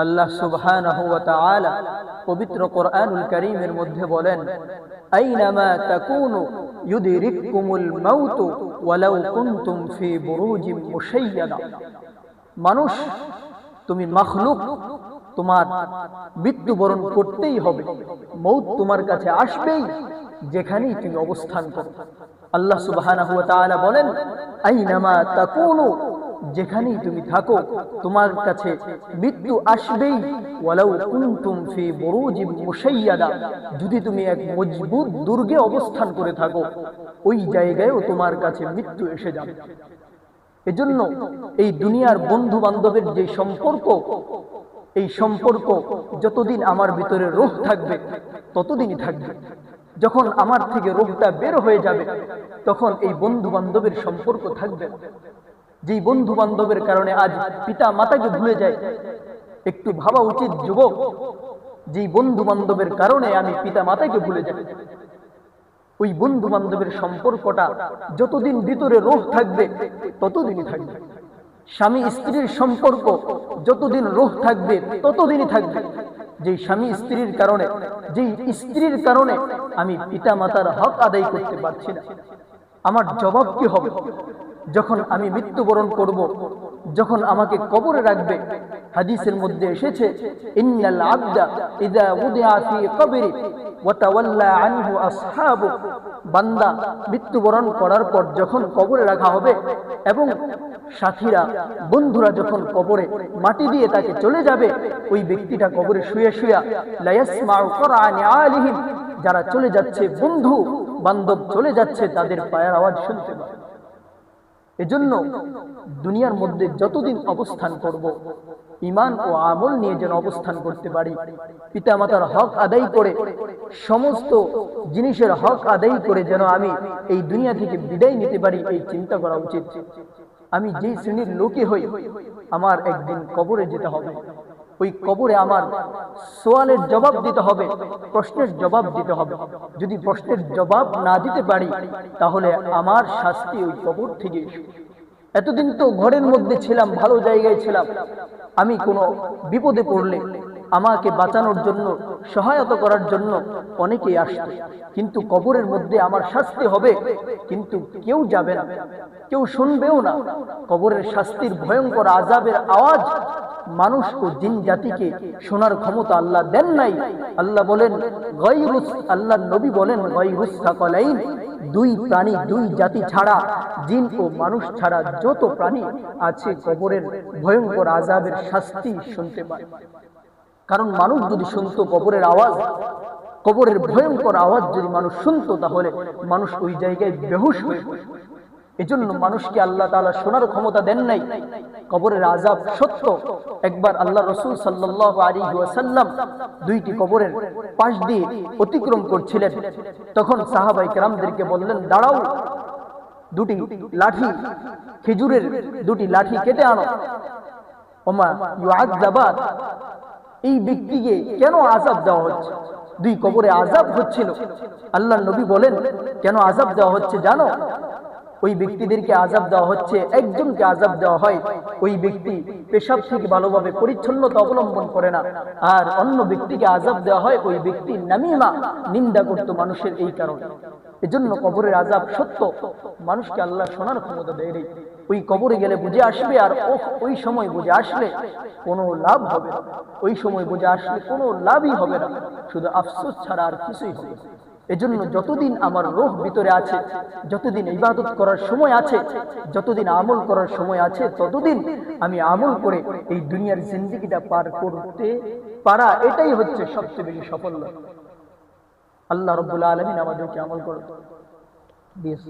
আল্লাহ সুবহানাহু ওয়া তাআলা পবিত্র কোরআনুল কারীমের মধ্যে বলেন, আইনামা তাকুনু ইউদরিকুমুল মাউতু ওয়ালাউ কুনতুম ফি বুরুজিম মুশাইয়াদা। মানুষ, তুমি মাখলুক, তোমার মৃত্যুবরণ করতেই হবে, মৌত তোমার কাছে আসবেই যেখানেই তুমি অবস্থান করো। আল্লাহ সুবহানাহু ওয়া তাআলা বলেন, আইনামা তাকুনু, যেখানেই তুমি থাকো তোমার কাছে মৃত্যু আসবেই। ওয়ালাউ কুনতুম ফি বুরুজিম মুশাইয়াদা, যদি তুমি এক মজবুত দুর্গে অবস্থান করে থাকো, ওই জায়গায়ও তোমার কাছে মৃত্যু এসে যাবে। এজন্য এই দুনিয়ার বন্ধু বান্ধবের যে সম্পর্ক, এই সম্পর্ক যতদিন আমার ভিতরে রূহ থাকবে ততদিনই থাকবে। যখন আমার থেকে রূহটা বের হয়ে যাবে তখন এই বন্ধু বান্ধবের সম্পর্ক থাকবে না। যেই বন্ধু বান্ধবের কারণে আজ পিতা মাতাকে ভুলে যায়, একটু ভাবা উচিত যুবক, যেই বন্ধু বান্ধবের কারণে আমি পিতা মাতাকে ভুলে যাই, ওই বন্ধু বান্ধবের সম্পর্কটা যতদিন ভিতরে রূহ থাকবে ততদিনই থাকবে। স্বামী স্ত্রীর সম্পর্ক যতদিন রূহ থাকবে ততদিনই থাকবে। যেই স্বামী স্ত্রীর কারণে, যেই স্ত্রীর কারণে আমি পিতা মাতার হক আদায় করতে পারছি না, আমার জবাব কি হবে? যখন আমি মৃত্যুবরণ করব, যখন আমাকে কবরে রাখবে, হাদিসের মধ্যে এসেছে, ইন্নাল আবদা ইযা উদিআ ফি কবরি ওয়া তাওয়াল্লা আনহু আসহাবু, বান্দা মৃত্যুবরণ করার পর যখন কবরে রাখা হবে এবং সাথীরা, বন্ধুরা যখন কবরে মাটি দিয়ে তাকে চলে যাবে, ওই ব্যক্তিটা কবরে শুয়ে শুয়ে লা ইয়াসমাউ কুরআন আলিহিম, যারা চলে যাচ্ছে, বন্ধু বান্ধব চলে যাচ্ছে, তাদের পায়ের আওয়াজ শুনতে পাবে। এজন্য দুনিয়ার মধ্যে যতদিন অবস্থান করব, ঈমান ও আমল নিয়ে যেন অবস্থান করতে পারি, পিতা মাতার হক আদায় করে, সমস্ত জিনিসের হক আদায় করে যেন আমি এই দুনিয়া থেকে বিদায় নিতে পারি, এই চিন্তা করা উচিত। আমি যেই শ্রেণীর লোকে হই, আমার একদিন কবরে যেতে হবে। ওই কবরে আমার সওয়ালের জবাব দিতে হবে, প্রশ্নের জবাব দিতে হবে। যদি প্রশ্নের জবাব না দিতে পারি তাহলে আমার শাস্তি ওই কবর থেকে। এতদিন তো ঘরের মধ্যে ছিলাম, ভালো জায়গায় ছিলাম, আমি কোনো বিপদে পড়লে আমাকে বাঁচানোর জন্য, সহায়তা করার জন্য অনেকেই আসতো, কিন্তু কবরের মধ্যে আমার শাস্তি হবে, কিন্তু কেউ যাবে না, কেউ শুনবেও না। কবরের শাস্তির ভয়ঙ্কর আযাবের আওয়াজ মানুষ ও জিন জাতিকে শোনার ক্ষমতা আল্লাহ দেন নাই। আল্লাহ বলেন গায়রুস, আল্লাহর নবী বলেন গায়রুস সাকালাইন, দুই প্রাণী, দুই জাতি ছাড়া, জিন ও মানুষ ছাড়া যত প্রাণী আছে কবরের ভয়ঙ্কর আযাবের শাস্তি শুনতে পায়। কারণ মানুষ যদি শুনতো কবরের আওয়াজ, কবরের ভয়ঙ্কর আওয়াজ যদি মানুষ শুনতো, তাহলে মানুষ ওই জায়গায় বেহুশ হয়ে পড়তো। এজন্য মানুষকে আল্লাহ তাআলা শোনার ক্ষমতা দেন নাই। কবরের আযাব সত্য। একবার আল্লাহ রাসূল সাল্লাল্লাহু আলাইহি ওয়াসাল্লাম দুইটি কবরের পাশ দিয়ে অতিক্রম করছিলেন, তখন সাহাবায়ে কেরামদেরকে বললেন, দাঁড়াও, দুটি লাঠি, খেজুরের দুটি লাঠি কেটে আনো। ওমা ইউআযাবান, এই ব্যক্তিকে কেন আযাব দেওয়া হচ্ছে? দুই কবরে আযাব হচ্ছিল। আল্লাহর নবী বলেন, কেন আযাব দেওয়া হচ্ছে জানো? ওই ব্যক্তিদেরকে আযাব দেওয়া হচ্ছে, একজনকে আযাব দেওয়া হয়, ওই ব্যক্তি পেশাব থেকে ভালোভাবে পরিচ্ছন্নতা অবলম্বন করে না, আর অন্য ব্যক্তিকে আযাব দেওয়া হয়, ওই ব্যক্তি নামিমা, নিন্দা করত মানুষের, এই কারণে। এজন্য কবরের আযাব সত্য, মানুষকে আল্লাহ শোনার ক্ষমতা দেয় নেই। ওই কবরে গেলে বুঝে আসবে, আর ওই সময় বুঝে আসলে কোনো লাভ হবে না, ওই সময় বুঝে আসলে কোনো লাভই হবে না, শুধু আফসোস ছাড়া আর কিছুই হবে না। এজন্য যতদিন আমার রূহ ভিতরে আছে, যতদিন ইবাদত করার সময় আছে, যতদিন আমল করার সময় আছে, ততদিন আমি আমল করে এই দুনিয়ার জিন্দেগিটা পার করতে পারা, এটাই হচ্ছে সবচেয়ে বেশি সাফল্য। আল্লাহ রাব্বুল আলামিন আমাদেরকে আমল করতে দিয়েছে।